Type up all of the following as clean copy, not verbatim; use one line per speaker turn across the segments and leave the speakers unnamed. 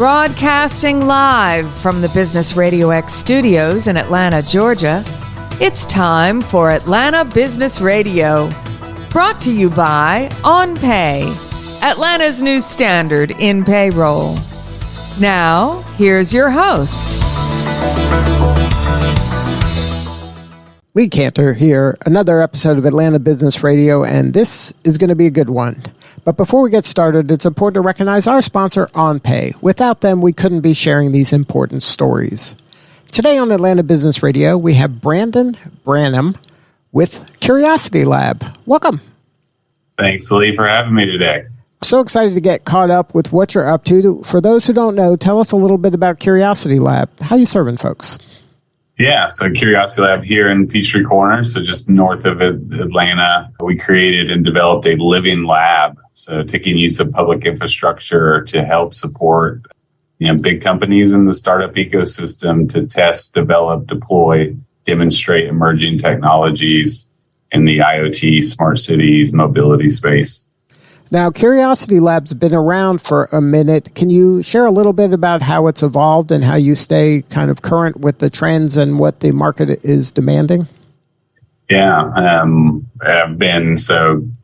Broadcasting live from the Business RadioX studios in Atlanta, Georgia, it's time for Atlanta Business Radio. Brought to you by OnPay, Atlanta's new standard in payroll. Now, here's your host.
Lee Cantor here, another episode of Atlanta Business Radio, and this is going to be a good one. But before we get started, it's important to recognize our sponsor, OnPay. Without them, we couldn't be sharing these important stories. Today on Atlanta Business Radio, we have Branham with Curiosity Lab. Welcome.
Thanks, Lee, for having me today.
So excited to get caught up with what you're up to. For those who don't know, tell us a little bit about Curiosity Lab. How are you serving folks?
Yeah, so Curiosity Lab here in Peachtree Corners, so just north of Atlanta, we created and developed a living lab. So taking use of public infrastructure to help support big companies in the startup ecosystem to test, develop, deploy, demonstrate emerging technologies in the IoT, smart cities, mobility space.
Now, Curiosity Lab's been around for a minute. Can you share a little bit about how it's evolved and how you stay kind of current with the trends and what the market is demanding?
Yeah, I've been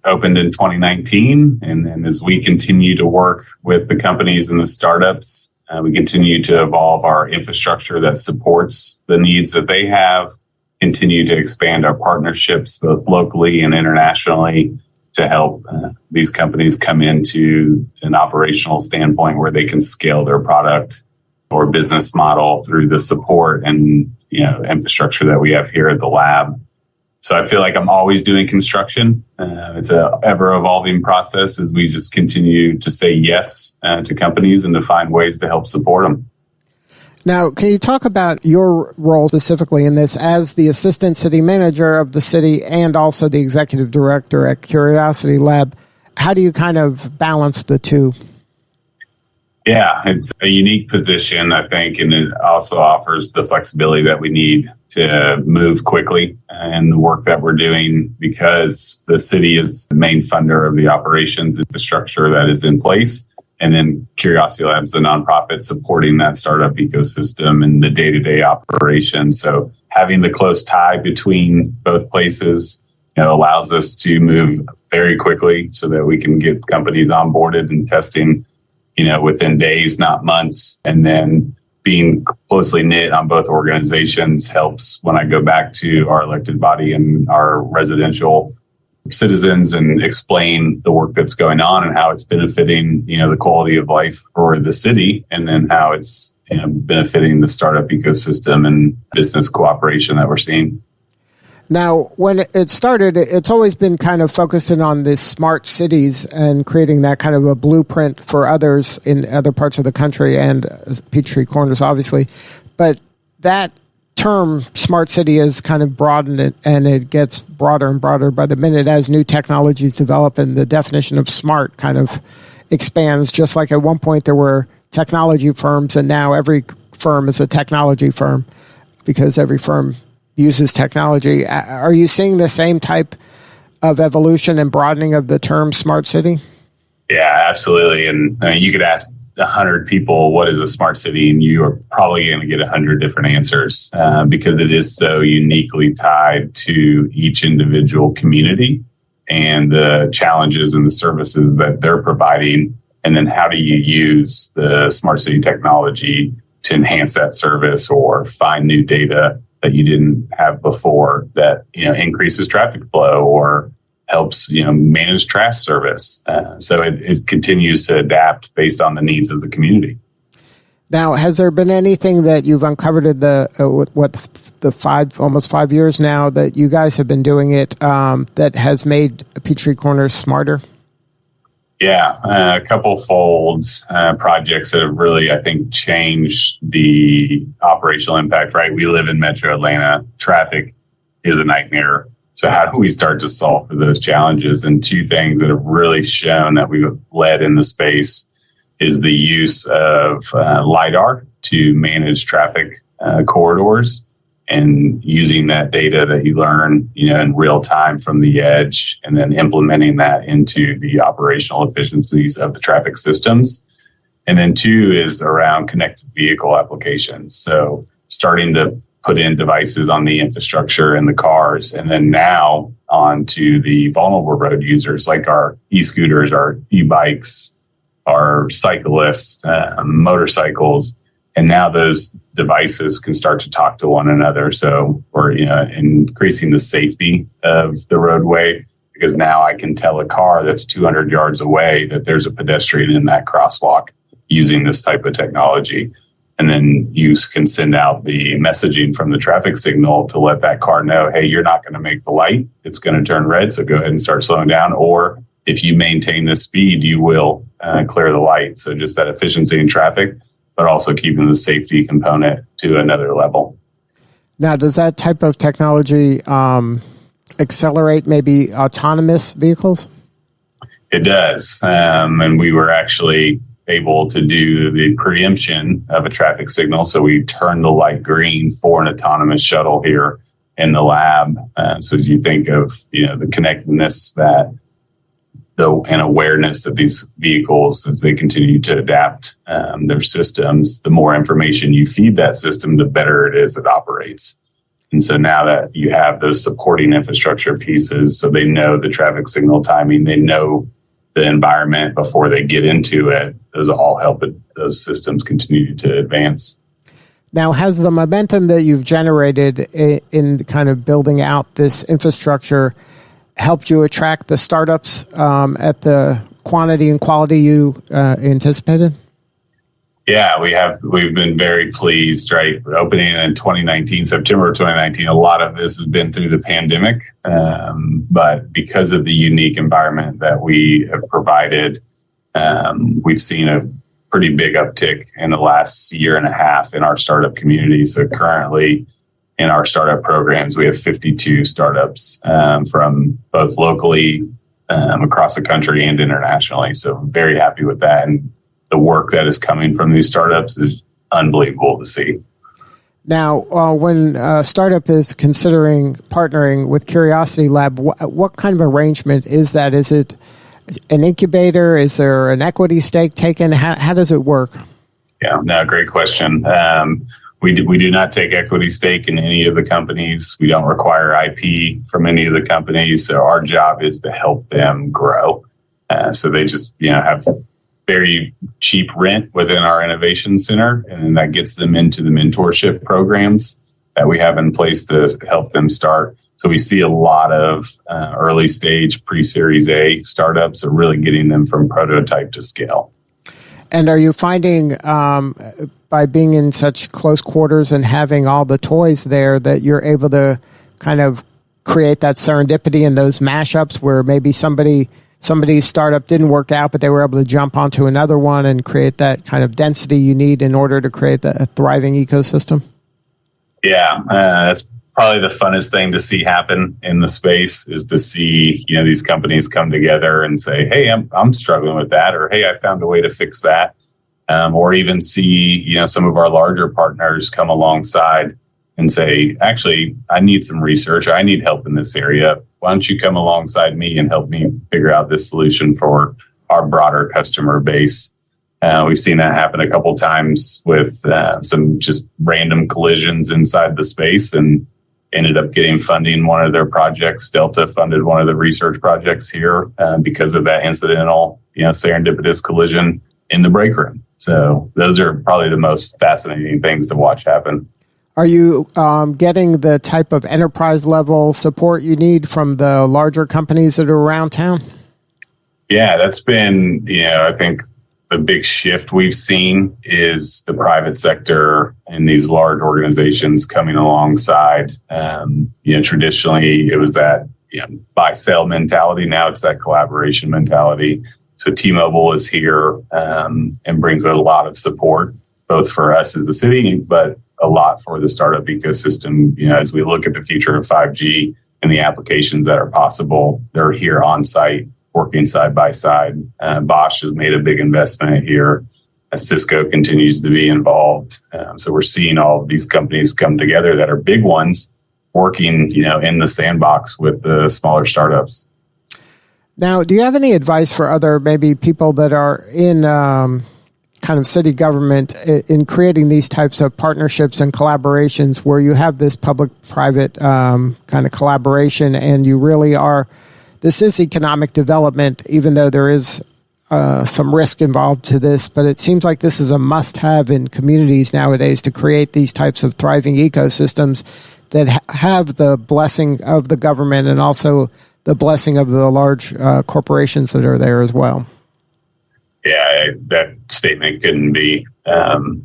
opened in 2019, and as we continue to work with the companies and the startups, we continue to evolve our infrastructure that supports the needs that they have, continue to expand our partnerships both locally and internationally, to help these companies come into an operational standpoint where they can scale their product or business model through the support and infrastructure that we have here at the lab. So I feel like I'm always doing construction. It's a ever evolving process as we just continue to say yes to companies and to find ways to help support them.
Now, can you talk about your role specifically in this as the assistant city manager of the city and also the executive director at Curiosity Lab? How do you kind of balance the two?
Yeah, it's a unique position, I think, and it also offers the flexibility that we need to move quickly in the work that we're doing because the city is the main funder of the operations infrastructure that is in place. And then Curiosity Lab's a nonprofit supporting that startup ecosystem and the day-to-day operation. So having the close tie between both places allows us to move very quickly so that we can get companies onboarded and testing, within days, not months. And then being closely knit on both organizations helps when I go back to our elected body and our residential citizens and explain the work that's going on and how it's benefiting, the quality of life for the city, and then how it's benefiting the startup ecosystem and business cooperation that we're seeing.
Now, when it started, it's always been kind of focusing on the smart cities and creating that kind of a blueprint for others in other parts of the country and Peachtree Corners, obviously. But that term smart city is kind of broadened and it gets broader and broader by the minute as new technologies develop, and the definition of smart kind of expands. Just like at one point there were technology firms, and now every firm is a technology firm because every firm uses technology. Are you seeing the same type of evolution and broadening of the term smart city?
Yeah, absolutely. And you could ask 100 people, what is a smart city? And you are probably going to get 100 different answers because it is so uniquely tied to each individual community and the challenges and the services that they're providing. And then how do you use the smart city technology to enhance that service or find new data that you didn't have before that increases traffic flow or helps manage trash service. So it continues to adapt based on the needs of the community.
Now, has there been anything that you've uncovered in the almost 5 years now that you guys have been doing it that has made Peachtree Corners smarter?
Yeah, a couple folds projects that have really, I think, changed the operational impact, right? We live in Metro Atlanta. Traffic is a nightmare. So how do we start to solve for those challenges? And two things that have really shown that we've led in the space is the use of LiDAR to manage traffic corridors and using that data that you learn, in real time from the edge, and then implementing that into the operational efficiencies of the traffic systems. And then 2 is around connected vehicle applications. So starting to put in devices on the infrastructure in the cars, and then now on to the vulnerable road users like our e-scooters, our e-bikes, our cyclists, motorcycles. And now those devices can start to talk to one another. So we're increasing the safety of the roadway, because now I can tell a car that's 200 yards away that there's a pedestrian in that crosswalk using this type of technology. And then you can send out the messaging from the traffic signal to let that car know, hey, you're not going to make the light. It's going to turn red, so go ahead and start slowing down. Or if you maintain this speed, you will clear the light. So just that efficiency in traffic, but also keeping the safety component to another level.
Now, does that type of technology accelerate maybe autonomous vehicles?
It does. And we were actually able to do the preemption of a traffic signal. So we turned the light green for an autonomous shuttle here in the lab. So as you think of, the connectedness and awareness of these vehicles as they continue to adapt their systems, the more information you feed that system, the better it is it operates. And so now that you have those supporting infrastructure pieces, so they know the traffic signal timing, they know the environment before they get into it, those all help those systems continue to advance.
Now, has the momentum that you've generated in kind of building out this infrastructure helped you attract the startups at the quantity and quality you anticipated?
Yeah, we've been very pleased, right? Opening in 2019, September 2019, a lot of this has been through the pandemic. But because of the unique environment that we have provided, we've seen a pretty big uptick in the last year and a half in our startup community. So currently in our startup programs, we have 52 startups from both locally across the country and internationally. So very happy with that. And the work that is coming from these startups is unbelievable to see.
Now, when a startup is considering partnering with Curiosity Lab, what kind of arrangement is that? Is it an incubator? Is there an equity stake taken? How does it work?
Yeah, no, great question. We do not take equity stake in any of the companies. We don't require IP from any of the companies. So our job is to help them grow. So they just have very cheap rent within our innovation center, and then that gets them into the mentorship programs that we have in place to help them start. So we see a lot of early stage pre-Series A startups are really getting them from prototype to scale.
And are you finding by being in such close quarters and having all the toys there that you're able to kind of create that serendipity in those mashups where maybe somebody's startup didn't work out, but they were able to jump onto another one and create that kind of density you need in order to create a thriving ecosystem?
Yeah, that's probably the funnest thing to see happen in the space, is to see these companies come together and say, hey, I'm struggling with that, or hey, I found a way to fix that, or even see some of our larger partners come alongside and say, actually, I need some research, I need help in this area. Why don't you come alongside me and help me figure out this solution for our broader customer base? We've seen that happen a couple times with some just random collisions inside the space, and ended up getting funding one of their projects. Delta funded one of the research projects here because of that incidental, serendipitous collision in the break room. So those are probably the most fascinating things to watch happen.
Are you getting the type of enterprise level support you need from the larger companies that are around town? Yeah,
that's been, I think the big shift we've seen is the private sector and these large organizations coming alongside. Traditionally it was that buy sell mentality. Now it's that collaboration mentality. So T-Mobile is here and brings a lot of support, both for us as a city, but a lot for the startup ecosystem. As we look at the future of 5G and the applications that are possible, they're here on site, working side by side. Bosch has made a big investment here. Cisco continues to be involved. So we're seeing all of these companies come together that are big ones, working, in the sandbox with the smaller startups.
Now, do you have any advice for other maybe people that are in kind of city government in creating these types of partnerships and collaborations where you have this public-private kind of collaboration, and you really are, this is economic development, even though there is some risk involved to this, but it seems like this is a must-have in communities nowadays to create these types of thriving ecosystems that have the blessing of the government and also the blessing of the large corporations that are there as well.
Yeah, that statement couldn't be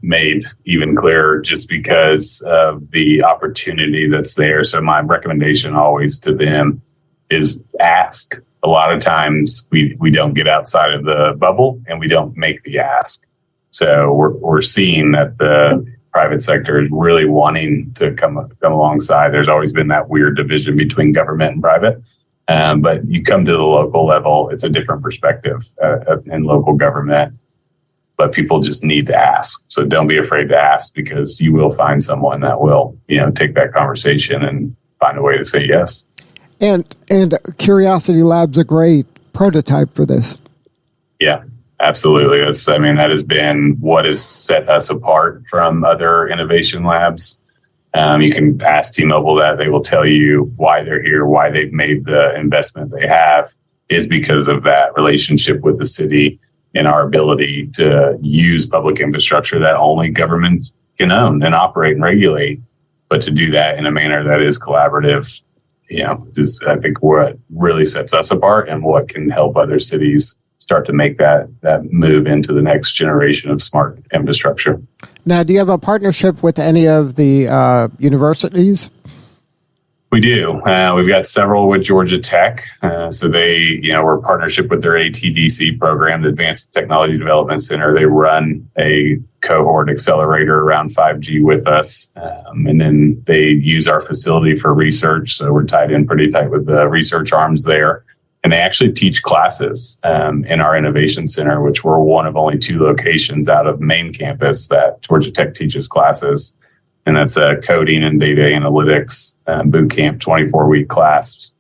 made even clearer just because of the opportunity that's there. So my recommendation always to them is ask. A lot of times we don't get outside of the bubble and we don't make the ask. So we're seeing that the private sector is really wanting to come alongside. There's always been that weird division between government and private. But you come to the local level, it's a different perspective in local government. But people just need to ask. So don't be afraid to ask, because you will find someone that will, take that conversation and find a way to say yes.
And Curiosity Lab's a great prototype for this.
Yeah, absolutely. That has been what has set us apart from other innovation labs. You can ask T-Mobile that. They will tell you why they're here, why they've made the investment they have is because of that relationship with the city and our ability to use public infrastructure that only government can own and operate and regulate, but to do that in a manner that is collaborative. Is, I think, what really sets us apart and what can help other cities start to make that move into the next generation of smart infrastructure.
Now, do you have a partnership with any of the universities?
We do. We've got several with Georgia Tech. So they, we're in partnership with their ATDC program, the Advanced Technology Development Center. They run a cohort accelerator around 5G with us. And then they use our facility for research. So we're tied in pretty tight with the research arms there. And they actually teach classes in our innovation center, which we're one of only 2 locations out of main campus that Georgia Tech teaches classes. And that's a coding and data analytics boot camp, 24-week class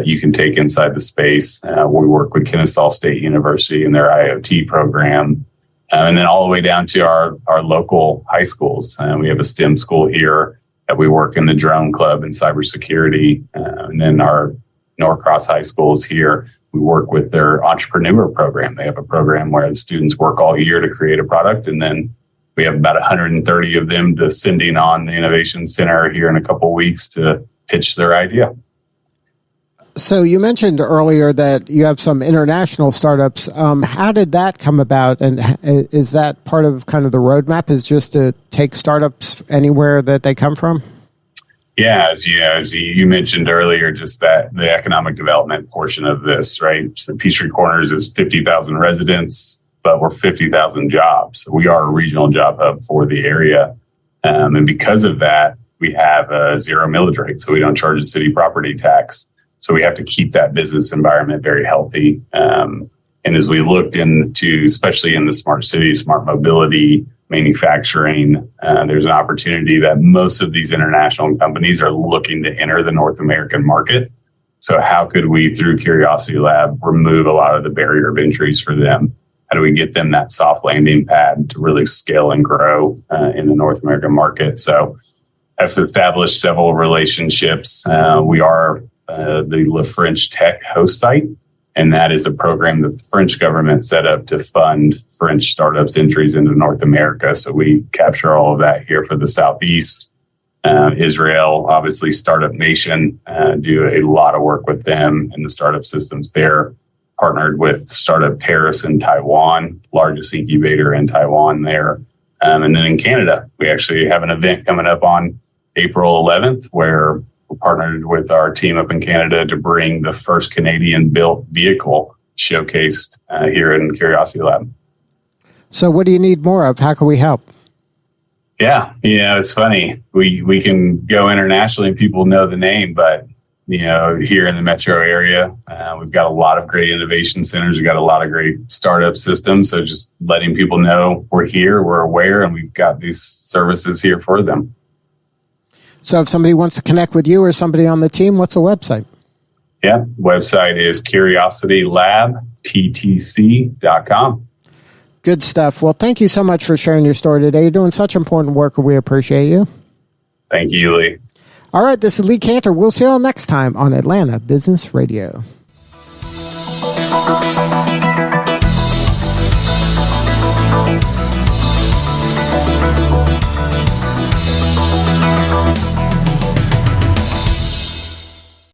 you can take inside the space. We work with Kennesaw State University and their IoT program. And then all the way down to our local high schools. We have a STEM school here that we work in the drone club and cybersecurity. And then our Norcross high schools here, we work with their entrepreneur program. They have a program where the students work all year to create a product, and then we have about 130 of them descending on the Innovation Center here in a couple of weeks to pitch their idea.
So you mentioned earlier that you have some international startups. How did that come about? And is that part of kind of the roadmap, is just to take startups anywhere that they come from?
Yeah, as you mentioned earlier, just that the economic development portion of this, right? So Peachtree Corners is 50,000 residents, but we're 50,000 jobs. So we are a regional job hub for the area. And because of that, we have a zero millage rate. So we don't charge a city property tax. So we have to keep that business environment very healthy. And as we looked into, especially in the smart city, smart mobility, manufacturing, there's an opportunity that most of these international companies are looking to enter the North American market. So how could we, through Curiosity Lab, remove a lot of the barrier of entries for them? How do we get them that soft landing pad to really scale and grow in the North American market? So I've established several relationships. We are the Le French Tech host site, and that is a program that the French government set up to fund French startups' entries into North America. So we capture all of that here for the Southeast. Israel, obviously, Startup Nation, do a lot of work with them and the startup systems there. Partnered with Startup Terrace in Taiwan, largest incubator in Taiwan there. And then in Canada, we actually have an event coming up on April 11th where we're partnered with our team up in Canada to bring the first Canadian-built vehicle showcased here in Curiosity Lab.
So what do you need more of? How can we help?
Yeah, it's funny. We can go internationally and people know the name, but here in the metro area, we've got a lot of great innovation centers. We've got a lot of great startup systems. So just letting people know we're here, we're aware, and we've got these services here for them.
So if somebody wants to connect with you or somebody on the team, what's the website?
Yeah, website is curiositylabptc.com.
Good stuff. Well, thank you so much for sharing your story today. You're doing such important work, and we appreciate you.
Thank you, Lee.
All right, this is Lee Cantor. We'll see you all next time on Atlanta Business Radio.